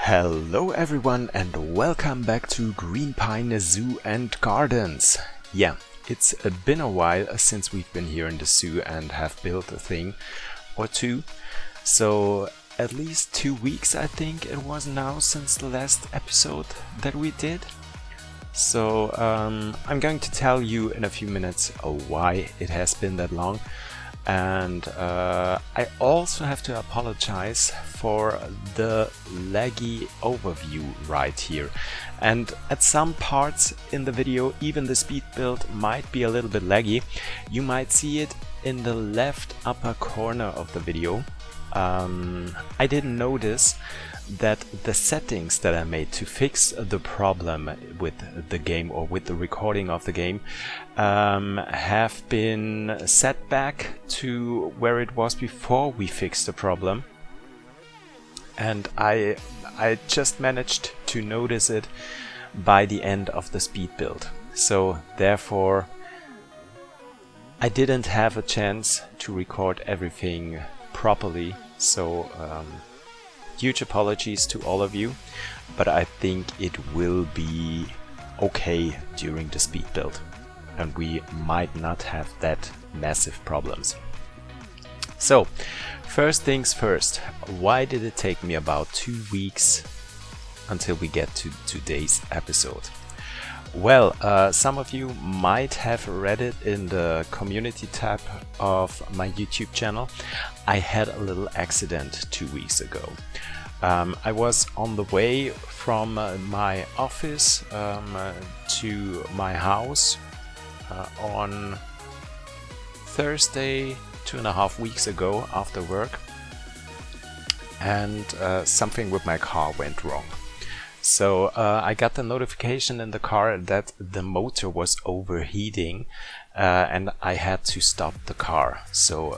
Hello everyone and welcome back to Greenpine Zoo and Gardens. Yeah, it's been a while since we've been here in the zoo and have built a thing or two. So at least 2 weeks I think it was now since the last episode that we did. So I'm going to tell you in a few minutes why it has been that long. And I also have to apologize for the laggy overview right here. And at some parts in the video, even the speed build might be a little bit laggy. You might see it in the left upper corner of the video. I didn't notice that the settings that I made to fix the problem with the game or with the recording of the game have been set back to where it was before we fixed the problem, and I just managed to notice it by the end of the speed build. So therefore I didn't have a chance to record everything properly, so huge apologies to all of you, but I think it will be okay during the speed build and we might not have that massive problems. So first things first, why did it take me about 2 weeks until we get to today's episode? Well, some of you might have read it in the community tab of my YouTube channel. I had a little accident 2 weeks ago. I was on the way from my office to my house on Thursday 2.5 weeks ago after work, and something with my car went wrong. So I got the notification in the car that the motor was overheating and I had to stop the car. So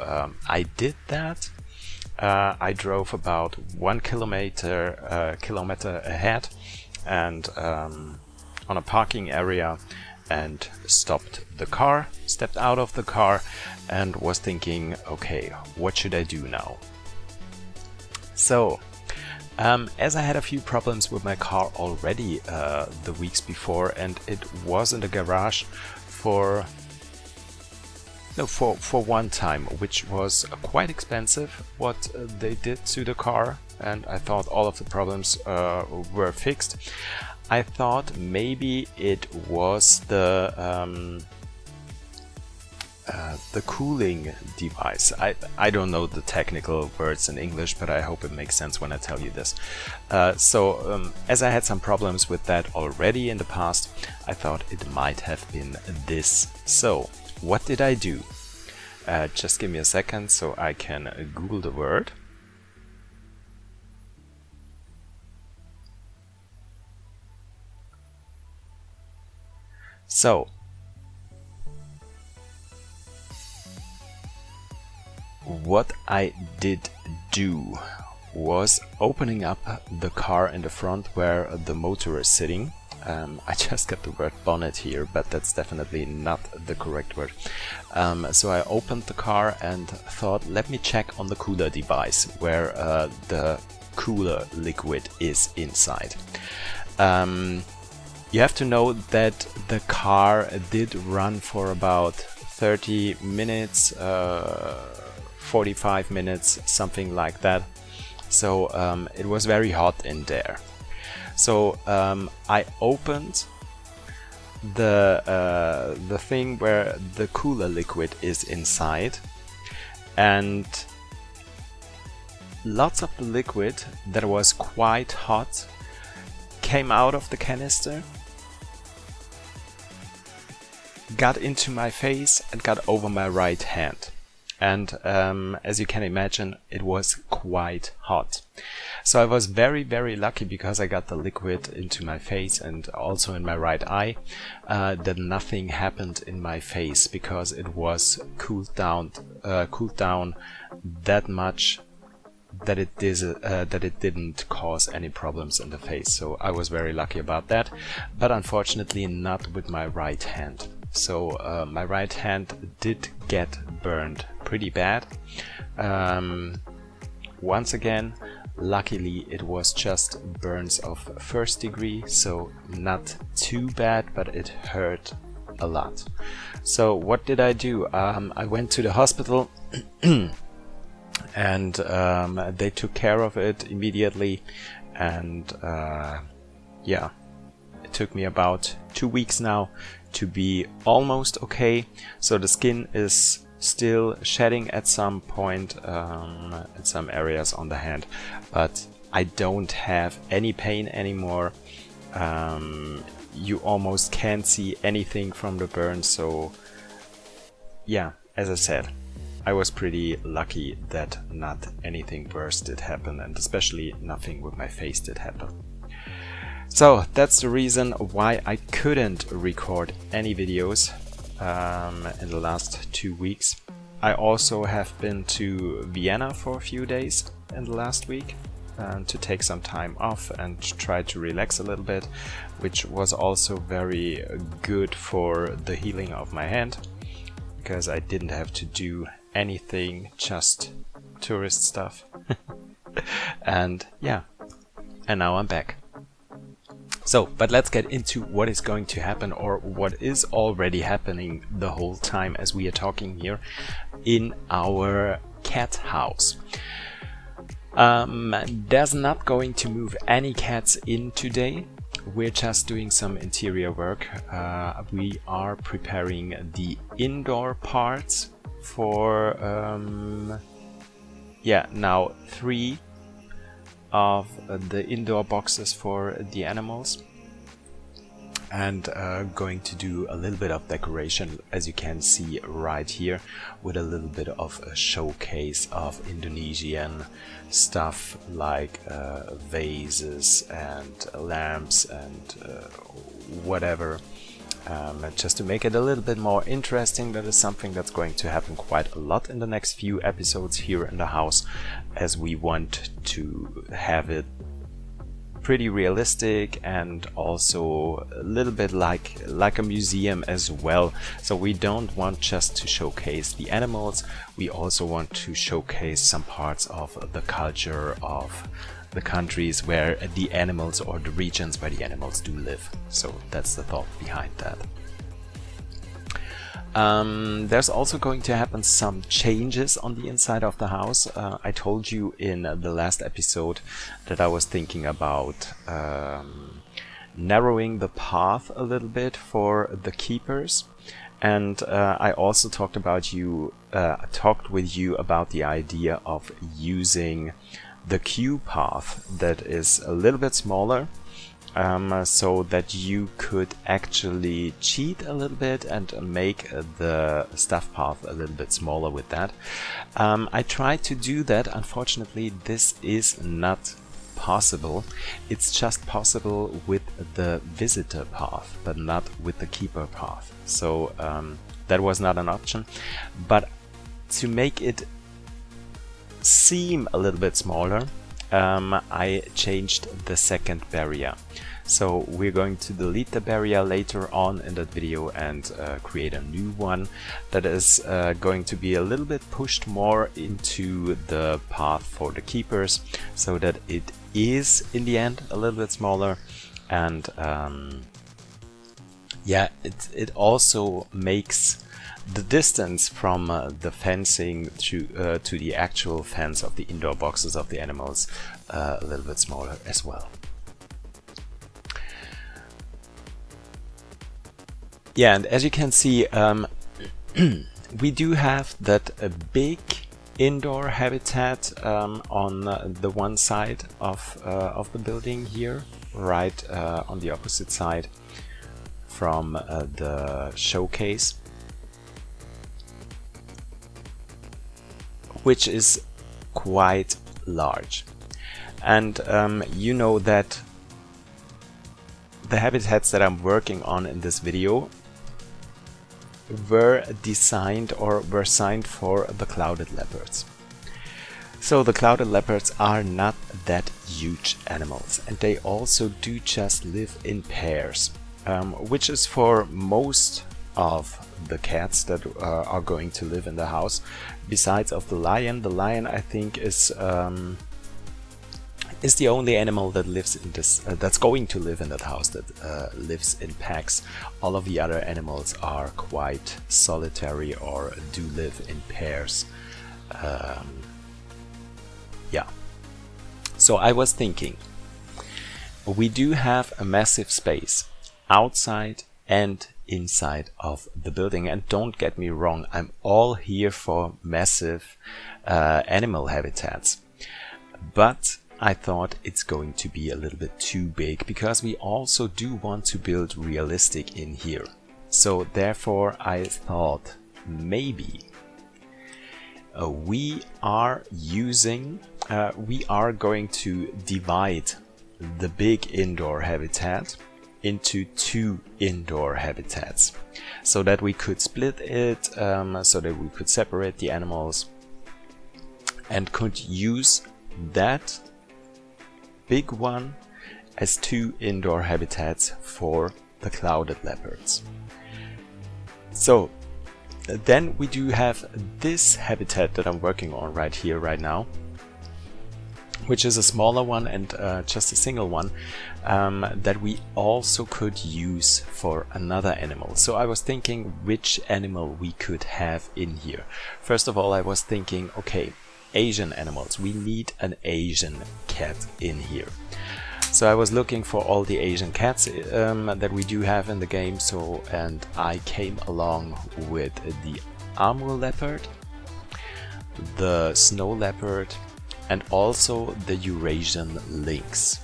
I did that. I drove about 1 kilometer ahead and on a parking area and stopped the car, stepped out of the car and was thinking, okay, what should I do now? So as I had a few problems with my car already the weeks before, and it was in the garage for one time, which was quite expensive what they did to the car, and I thought all of the problems were fixed. I thought maybe it was the cooling device. I don't know the technical words in English, but I hope it makes sense when I tell you this. As I had some problems with that already in the past, I thought it might have been this. So what did I do? Just give me a second so I can Google the word. So what I did do was opening up the car in the front where the motor is sitting. I just got the word bonnet here, but that's definitely not the correct word. So I opened the car and thought, let me check on the cooler device where the cooler liquid is inside. You have to know that the car did run for about 30 minutes, 45 minutes, something like that. So it was very hot in there. So I opened the thing where the cooler liquid is inside, and lots of the liquid that was quite hot came out of the canister, got into my face and got over my right hand. And as you can imagine, it was quite hot. So I was very, very lucky because I got the liquid into my face and also in my right eye, that nothing happened in my face because it was cooled down that much that it didn't cause any problems in the face. So I was very lucky about that, but unfortunately not with my right hand. So my right hand did get burned pretty bad. Once again, Luckily it was just burns of 1st degree, so not too bad, but it hurt a lot. So what did I do? I went to the hospital and they took care of it immediately, and yeah, it took me about 2 weeks now to be almost okay. So the skin is still shedding at some point at some areas on the hand, but I don't have any pain anymore. You almost can't see anything from the burn, so yeah, as I said, I was pretty lucky that not anything worse did happen, and especially nothing with my face did happen. So that's the reason why I couldn't record any videos in the last 2 weeks. I also have been to Vienna for a few days in the last week to take some time off and try to relax a little bit, which was also very good for the healing of my hand, because I didn't have to do anything, just tourist stuff. And yeah, and now I'm back. So, but let's get into what is going to happen, or what is already happening the whole time as we are talking here in our cat house. There's not going to move any cats in today. We're just doing some interior work. We are preparing the indoor parts for now 3 of the indoor boxes for the animals, and going to do a little bit of decoration, as you can see right here, with a little bit of a showcase of Indonesian stuff, like vases and lamps and whatever, just to make it a little bit more interesting. That is something that's going to happen quite a lot in the next few episodes here in the house, as we want to have it pretty realistic and also a little bit like a museum as well. So we don't want just to showcase the animals, we also want to showcase some parts of the culture of the countries where the animals, or the regions where the animals do live. So that's the thought behind that. There's also going to happen some changes on the inside of the house. I told you in the last episode that I was thinking about narrowing the path a little bit for the keepers, and I also talked with you about the idea of using the queue path that is a little bit smaller, so that you could actually cheat a little bit and make the stuff path a little bit smaller with that. I tried to do that. Unfortunately, this is not possible. It's just possible with the visitor path, but not with the keeper path. So that was not an option. But to make it seem a little bit smaller, I changed the second barrier. So we're going to delete the barrier later on in that video and create a new one that is going to be a little bit pushed more into the path for the keepers, so that it is in the end a little bit smaller. And yeah, it also makes the distance from the fencing to the actual fence of the indoor boxes of the animals a little bit smaller as well. Yeah, and as you can see, we do have that big indoor habitat on the one side of the building here, right on the opposite side from the showcase, which is quite large. And you know that the habitats that I'm working on in this video were designed or were signed for the clouded leopards. So the clouded leopards are not that huge animals, and they also do just live in pairs, which is for most of the cats that are going to live in the house. Besides of the lion I think is is the only animal that lives in this, that's going to live in that house, that lives in packs. All of the other animals are quite solitary or do live in pairs. Yeah. So I was thinking, we do have a massive space outside and inside of the building, and don't get me wrong, I'm all here for massive animal habitats, but I thought it's going to be a little bit too big, because we also do want to build realistic in here. So therefore I thought maybe we are going to divide the big indoor habitat into 2 indoor habitats, so that we could split it, so that we could separate the animals and could use that big one as 2 indoor habitats for the clouded leopards. So then we do have this habitat that I'm working on right here, right now, which is a smaller one and just a single one, that we also could use for another animal. So I was thinking which animal we could have in here. First of all, I was thinking, okay, Asian animals. We need an Asian cat in here. So I was looking for all the Asian cats that we do have in the game. And I came along with the Amur leopard, the snow leopard, and also the Eurasian lynx.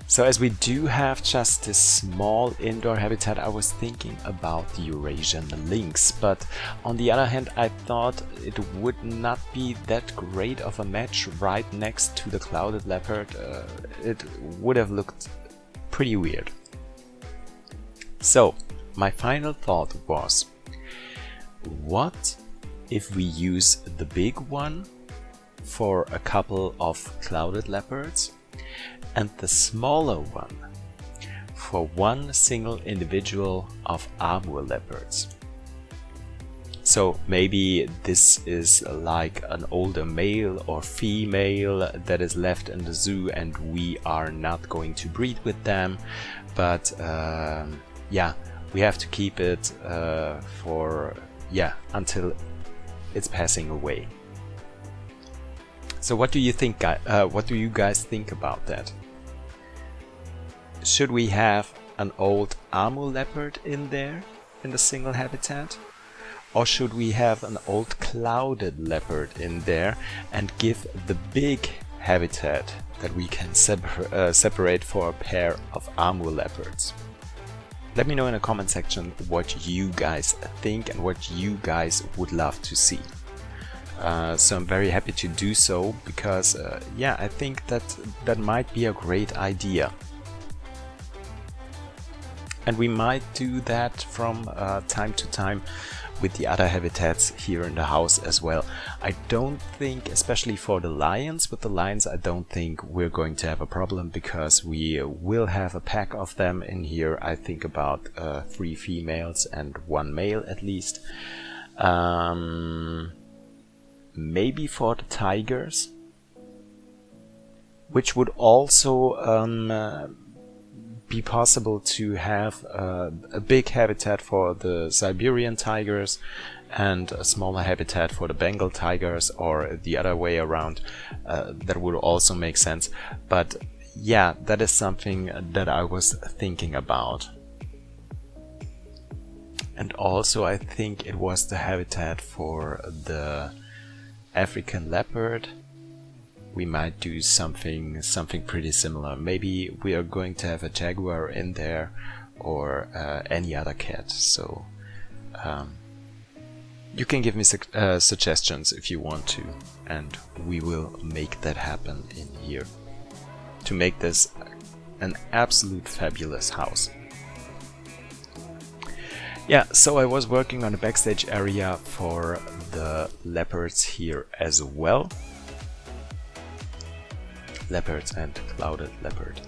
So as we do have just this small indoor habitat, I was thinking about the Eurasian lynx, but on the other hand I thought it would not be that great of a match right next to the clouded leopard. It would have looked pretty weird. So my final thought was, what if we use the big one for a couple of clouded leopards and the smaller one for one single individual of Amur leopards? So maybe this is like an older male or female that is left in the zoo and we are not going to breed with them, but yeah, we have to keep it until it's passing away. So what do you think, what do you guys think about that? Should we have an old Amur leopard in there in the single habitat? Or should we have an old clouded leopard in there and give the big habitat that we can separate for a pair of Amur leopards? Let me know in the comment section what you guys think and what you guys would love to see. So I'm very happy to do so, because yeah, I think that might be a great idea. And we might do that from time to time with the other habitats here in the house as well. I don't think, especially for the lions, with the lions I don't think we're going to have a problem, because we will have a pack of them in here. I think about 3 females and 1 male at least. Maybe for the tigers, which would also be possible to have a big habitat for the Siberian tigers and a smaller habitat for the Bengal tigers, or the other way around. That would also make sense. But yeah, that is something that I was thinking about. And also I think it was the habitat for the African leopard. We might do something pretty similar. Maybe we are going to have a jaguar in there, or any other cat. So you can give me suggestions if you want to, and we will make that happen in here to make this an absolute fabulous house. Yeah, so I was working on a backstage area for the leopards here as well. Leopards and clouded leopard.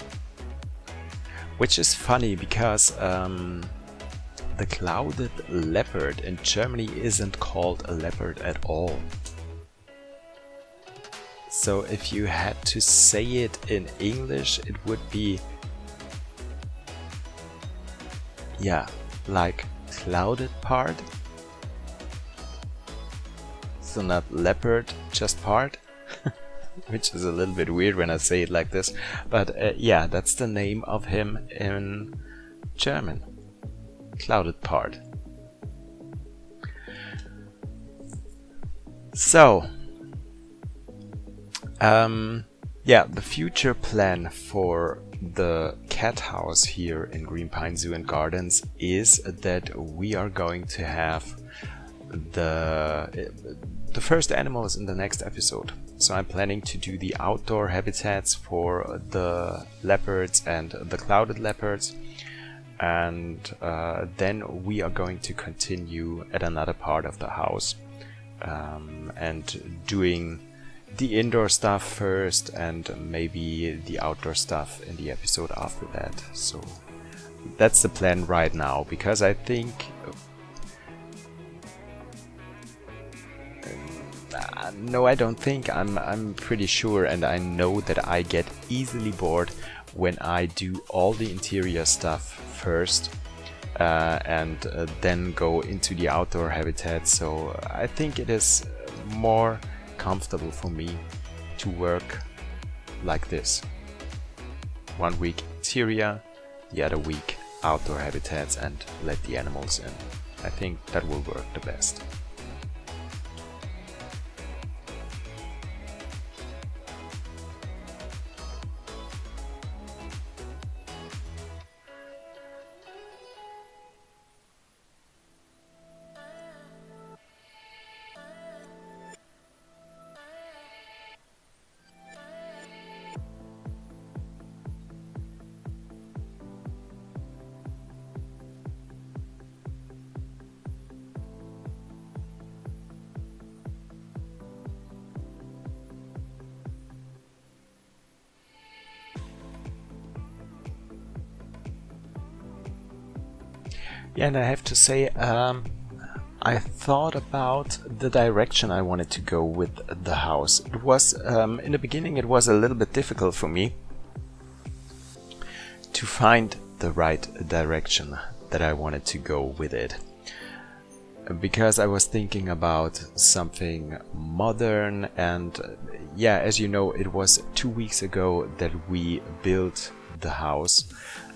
Which is funny, because the clouded leopard in Germany isn't called a leopard at all. So if you had to say it in English, it would be, yeah, like clouded part. So not leopard, just part. Which is a little bit weird when I say it like this. But yeah, that's the name of him in German. Clouded part. So, yeah, the future plan for the cat house here in Greenpine Zoo and Gardens is that we are going to have the first animals in the next episode. So I'm planning to do the outdoor habitats for the leopards and the clouded leopards, and then we are going to continue at another part of the house and doing the indoor stuff first and maybe the outdoor stuff in the episode after that. So that's the plan right now, because I think no, I don't think, I'm pretty sure, and I know that I get easily bored when I do all the interior stuff first and then go into the outdoor habitat. So I think it is more comfortable for me to work like this. 1 week interior, the other week outdoor habitats, and let the animals in. I think that will work the best. Yeah, and I have to say, I thought about the direction I wanted to go with the house. It was, in the beginning, it was a little bit difficult for me to find the right direction that I wanted to go with it. Because I was thinking about something modern, and yeah, as you know, it was 2 weeks ago that we built the house.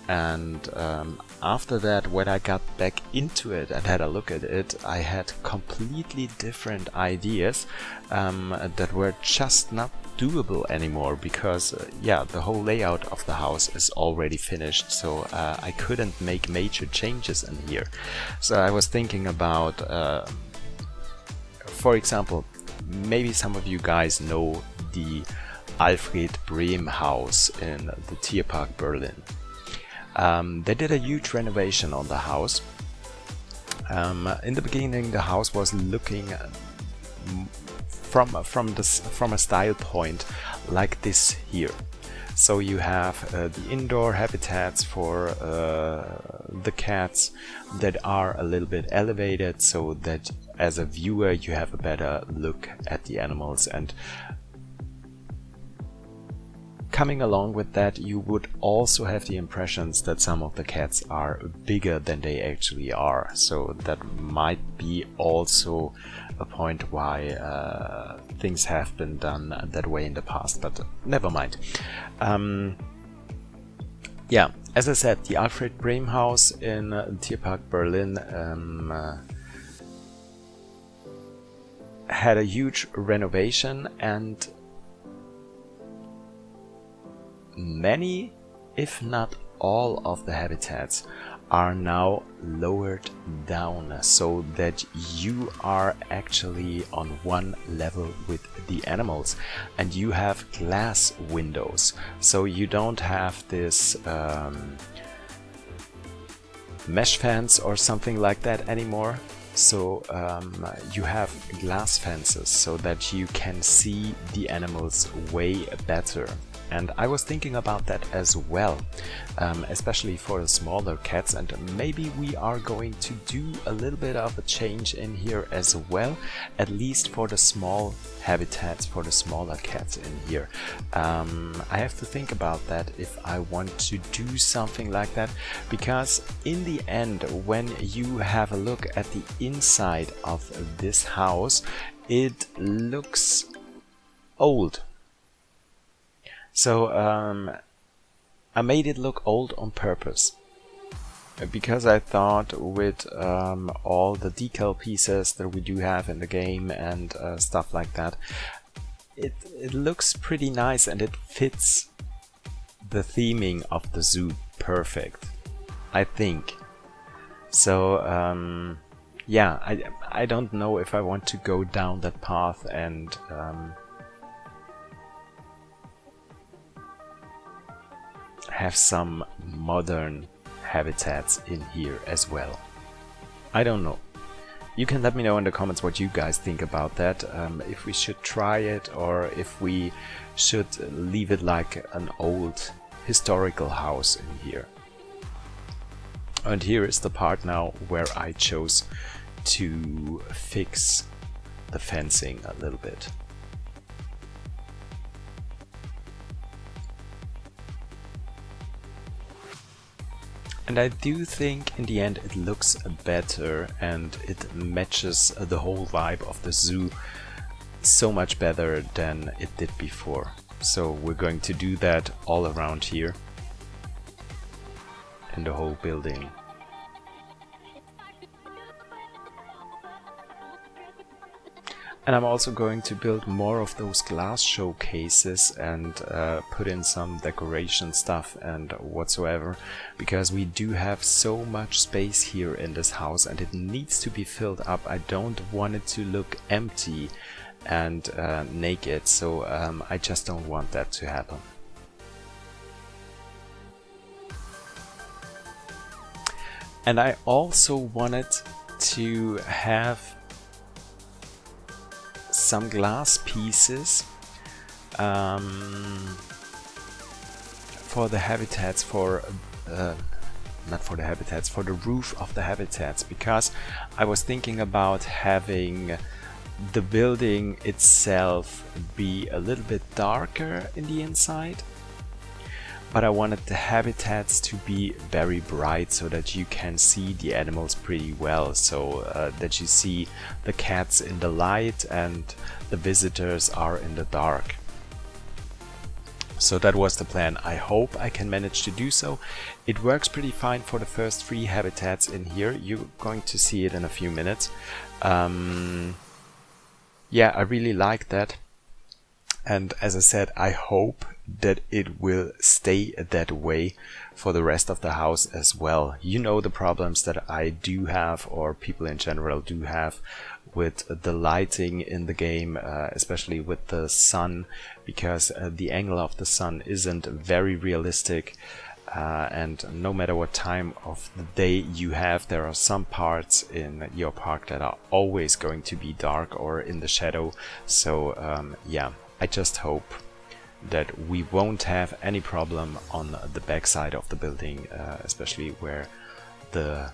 And after that, when I got back into it and had a look at it, I had completely different ideas that were just not doable anymore, because yeah, the whole layout of the house is already finished, so I couldn't make major changes in here. So I was thinking about, for example, maybe some of you guys know the Alfred Brehm house in the Tierpark Berlin. They did a huge renovation on the house. In the beginning, the house was looking from a style point like this here. So you have the indoor habitats for the cats that are a little bit elevated, so that as a viewer you have a better look at the animals. And coming along with that, you would also have the impressions that some of the cats are bigger than they actually are. So that might be also a point why things have been done that way in the past, but never mind. Yeah, as I said, the Alfred Brehm house in Tierpark Berlin had a huge renovation, and many, if not all, of the habitats are now lowered down, so that you are actually on one level with the animals, and you have glass windows, so you don't have this mesh fence or something like that anymore. So you have glass fences so that you can see the animals way better. And I was thinking about that as well, especially for the smaller cats, and maybe we are going to do a little bit of a change in here as well, at least for the small habitats, for the smaller cats in here. I have to think about that if I want to do something like that, because in the end, when you have a look at the inside of this house, it looks old. So I made it look old on purpose, because I thought with all the decal pieces that we do have in the game and stuff like that, it looks pretty nice and it fits the theming of the zoo perfect, I think. So yeah, I don't know if I want to go down that path and have some modern habitats in here as well. I don't know. You can let me know in the comments what you guys think about that, if we should try it or if we should leave it like an old historical house in here. And here is the part now where I chose to fix the fencing a little bit. And I do think in the end it looks better and it matches the whole vibe of the zoo so much better than it did before. So we're going to do that all around here in the whole building. And I'm also going to build more of those glass showcases and put in some decoration stuff and whatsoever, because we do have so much space here in this house and it needs to be filled up. I don't want it to look empty and naked, so I just don't want that to happen. And I also wanted to have some glass pieces for the habitats, for not for the habitats, for the roof of the habitats, because I was thinking about having the building itself be a little bit darker in the inside, but I wanted the habitats to be very bright so that you can see the animals pretty well, so that you see the cats in the light and the visitors are in the dark. So that was the plan. I hope I can manage to do so. It works pretty fine for the first 3 habitats in here. You're going to see it in a few minutes. Yeah, I really like that. And as I said, I hope that it will stay that way for the rest of the house as well. You know the problems that I do have, or people in general do have, with the lighting in the game, especially with the sun, because the angle of the sun isn't very realistic. And no matter what time of the day you have, there are some parts in your park that are always going to be dark or in the shadow. So yeah, I just hope that we won't have any problem on the back side of the building, especially where the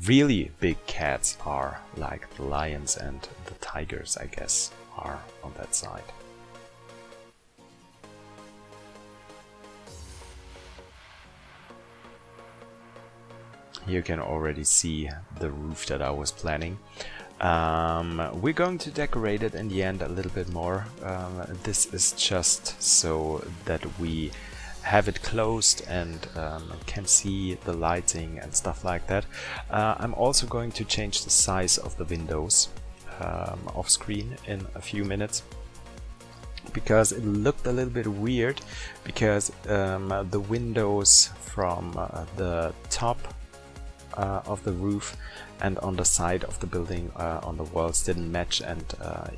really big cats are, like the lions and the tigers, I guess, are on that side. Here you can already see the roof that I was planning. We're going to decorate it in the end a little bit more. This is just so that we have it closed and can see the lighting and stuff like that. I'm also going to change the size of the windows off screen in a few minutes, because it looked a little bit weird, because the windows from the top of the roof and on the side of the building on the walls didn't match, and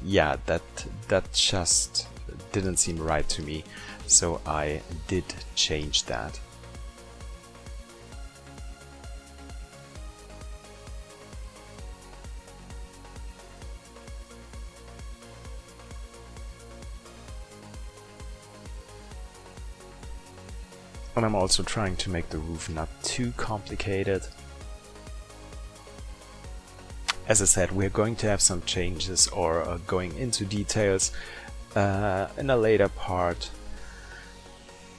yeah, that just didn't seem right to me, so I did change that. And I'm also trying to make the roof not too complicated. As I said, we're going to have some changes or going into details in a later part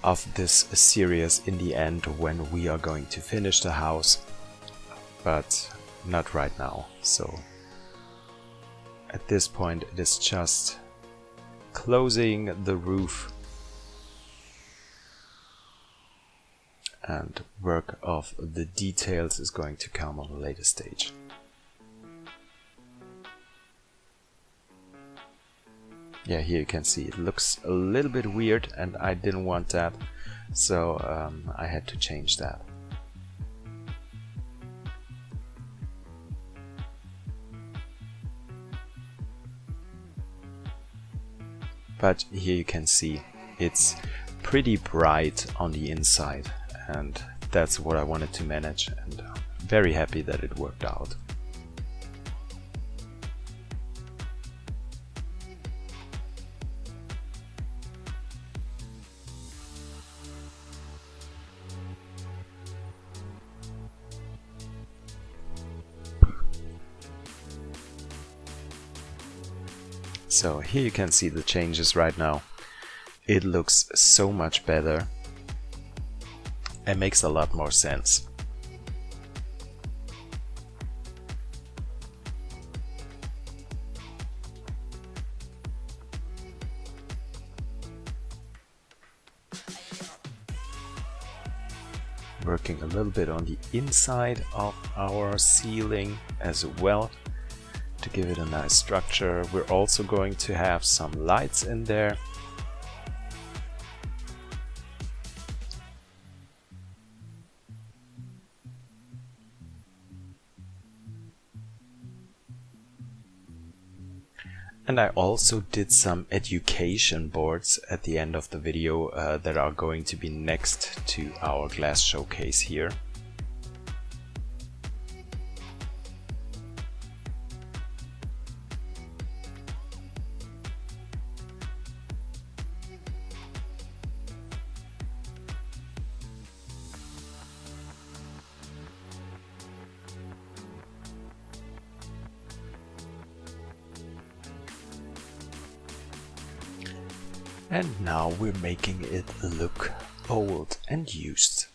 of this series in the end when we are going to finish the house, but not right now. So at this point it is just closing the roof, and work of the details is going to come on a later stage. Yeah, here you can see it looks a little bit weird and I didn't want that, so I had to change that. But here you can see it's pretty bright on the inside, and that's what I wanted to manage, and I'm very happy that it worked out. So here you can see the changes right now. It looks so much better and makes a lot more sense. Working a little bit on the inside of our ceiling as well, to give it a nice structure. We're also going to have some lights in there. And I also did some education boards at the end of the video that are going to be next to our glass showcase here. And now we're making it look old and used.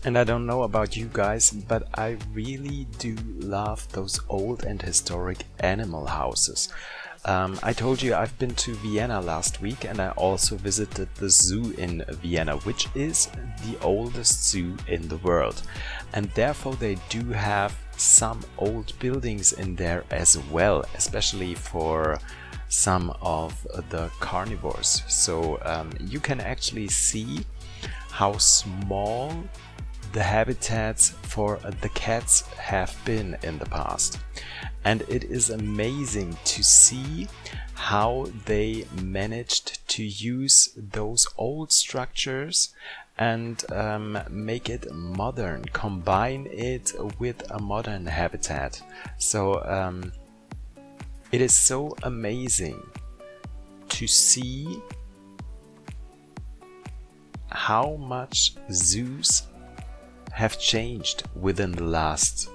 And I don't know about you guys, but I really do love those old and historic animal houses. I told you I've been to Vienna last week, and I also visited the zoo in Vienna, which is the oldest zoo in the world. And therefore they do have some old buildings in there as well, especially for some of the carnivores. So you can actually see how small the habitats for the cats have been in the past. And it is amazing to see how they managed to use those old structures and make it modern, combine it with a modern habitat. So it is so amazing to see how much zoos have changed within the last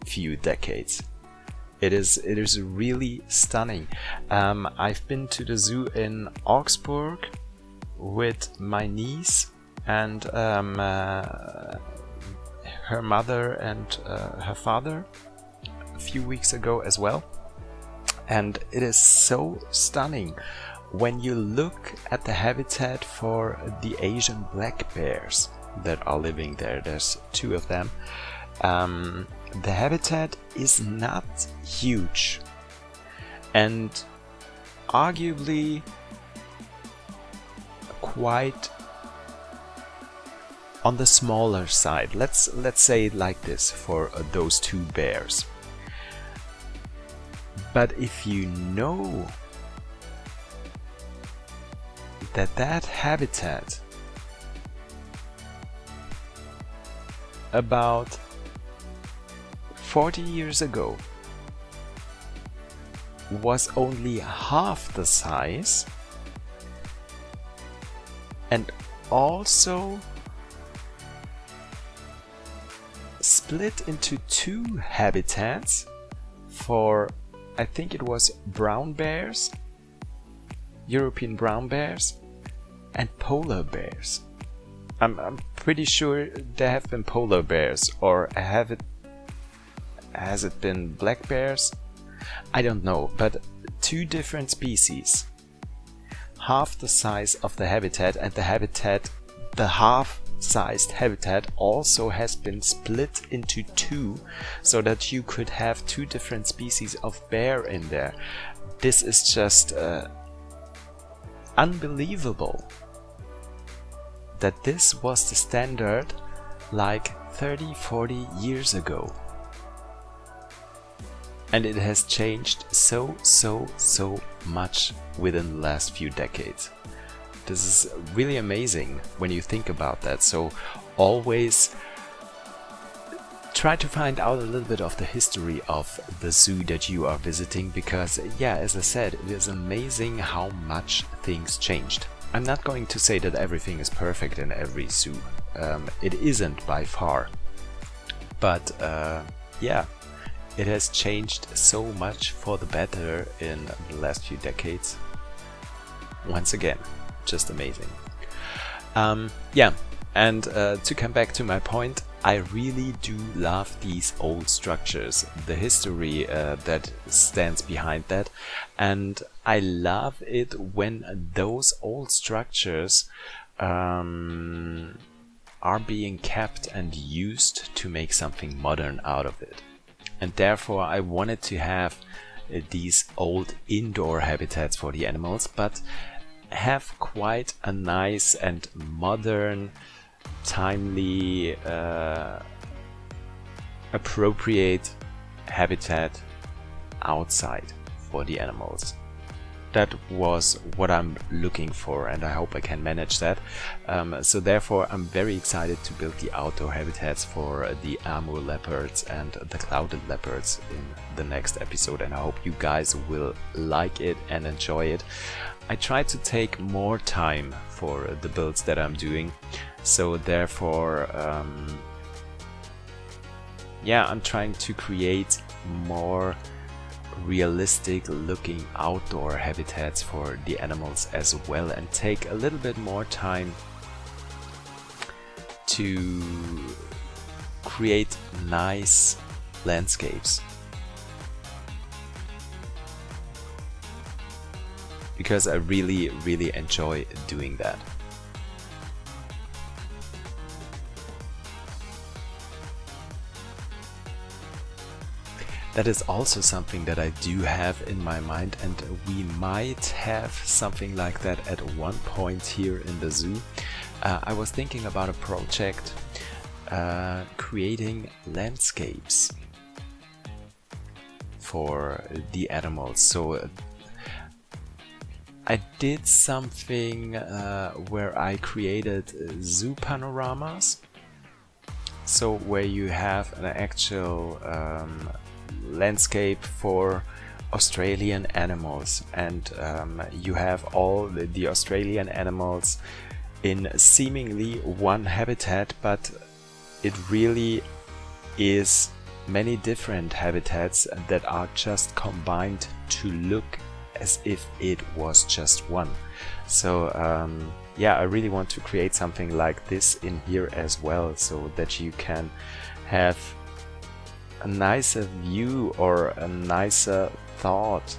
few decades. It is really stunning. I've been to the zoo in Augsburg with my niece and her mother and her father a few weeks ago as well. And it is so stunning when you look at the habitat for the Asian black bears that are living there. There's 2 of them. The habitat is not huge and arguably quite on the smaller side. Let's say it like this for those 2 bears. But if you know that habitat about 40 years ago was only half the size and also split into two habitats for, I think it was brown bears, European brown bears, and polar bears. I'm pretty sure there have been polar bears, or has it been black bears? I don't know, but two different species. Half the size of the habitat, and the half-sized habitat also has been split into two, so that you could have two different species of bear in there. This is just unbelievable that this was the standard like 30-40 years ago. And it has changed so much within the last few decades. This is really amazing when you think about that. So always try to find out a little bit of the history of the zoo that you are visiting, because yeah, as I said, it is amazing how much things changed. I'm not going to say that everything is perfect in every zoo. It isn't by far. But yeah, it has changed so much for the better in the last few decades. Once again, just amazing. Yeah, and to come back to my point, I really do love these old structures, the history that stands behind that, and I love it when those old structures are being kept and used to make something modern out of it. And therefore I wanted to have these old indoor habitats for the animals, but have quite a nice and modern, timely, appropriate habitat outside for the animals. That was what I'm looking for, and I hope I can manage that. So therefore I'm very excited to build the outdoor habitats for the Amur leopards and the clouded leopards in the next episode, and I hope you guys will like it and enjoy it. I try to take more time for the builds that I'm doing, so therefore yeah, I'm trying to create more realistic looking outdoor habitats for the animals as well, and take a little bit more time to create nice landscapes, because I really enjoy doing that. That is also something that I do have in my mind, and we might have something like that at one point here in the zoo. I was thinking about a project creating landscapes for the animals. So I did something where I created zoo panoramas, so where you have an actual landscape for Australian animals, and you have all the Australian animals in seemingly one habitat, but it really is many different habitats that are just combined to look as if it was just one. So yeah, I really want to create something like this in here as well, so that you can have a nicer view or a nicer thought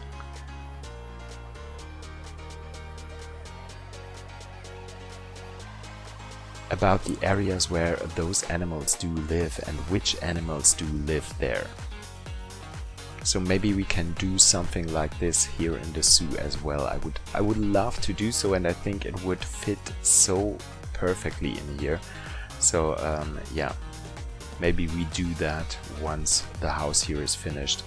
about the areas where those animals do live and which animals do live there. So maybe we can do something like this here in the zoo as well. I would love to do so, and I think it would fit so perfectly in here. So yeah, maybe we do that once the house here is finished.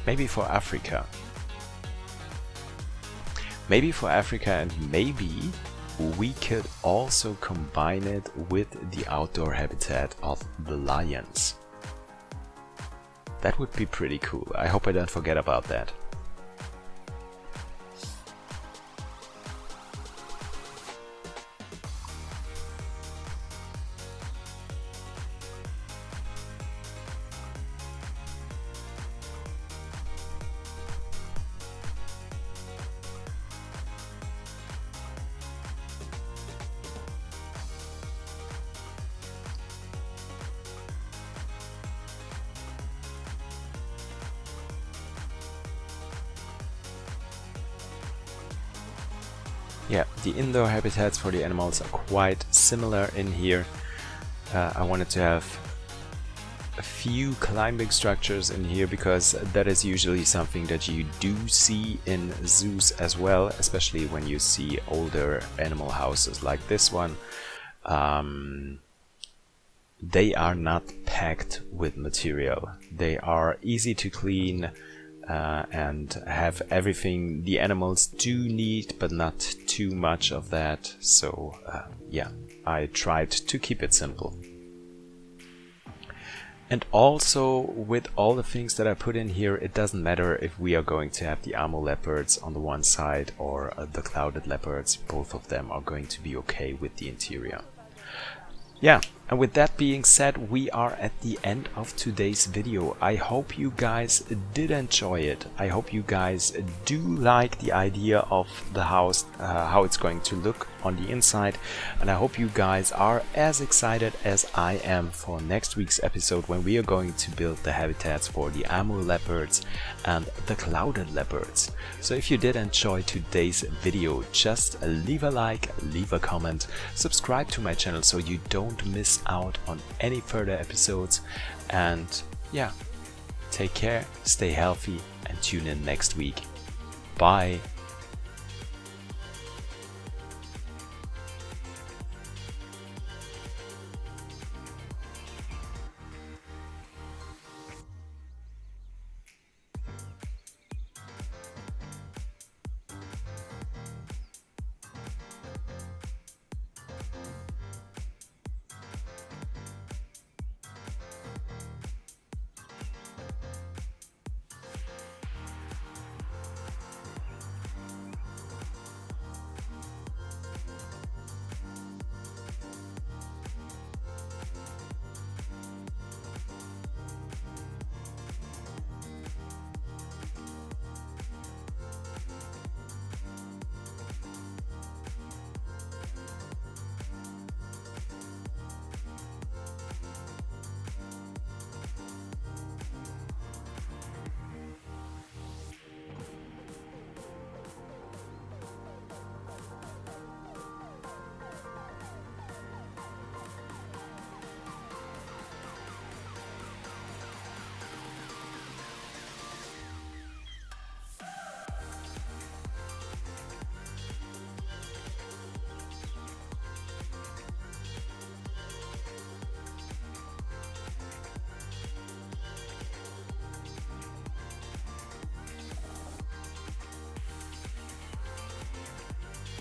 Maybe for Africa. Maybe for Africa, and maybe we could also combine it with the outdoor habitat of the lions. That would be pretty cool. I hope I don't forget about that. Yeah, the indoor habitats for the animals are quite similar in here. I wanted to have a few climbing structures in here because that is usually something that you do see in zoos as well, especially when you see older animal houses like this one. They are not packed with material. They are easy to clean and have everything the animals do need, but not too much of that. So yeah, I tried to keep it simple. And also, with all the things that I put in here, it doesn't matter if we are going to have the Amo leopards on the one side or the clouded leopards. Both of them are going to be okay with the interior. Yeah, and with that being said, we are at the end of today's video. I hope you guys did enjoy it. I hope you guys do like the idea of the house, how it's going to look on the inside, and I hope you guys are as excited as I am for next week's episode, when we are going to build the habitats for the Amo leopards and the clouded leopards. So if you did enjoy today's video, just leave a like, leave a comment, subscribe to my channel so you don't miss out on any further episodes, and yeah, take care, stay healthy, and tune in next week. Bye.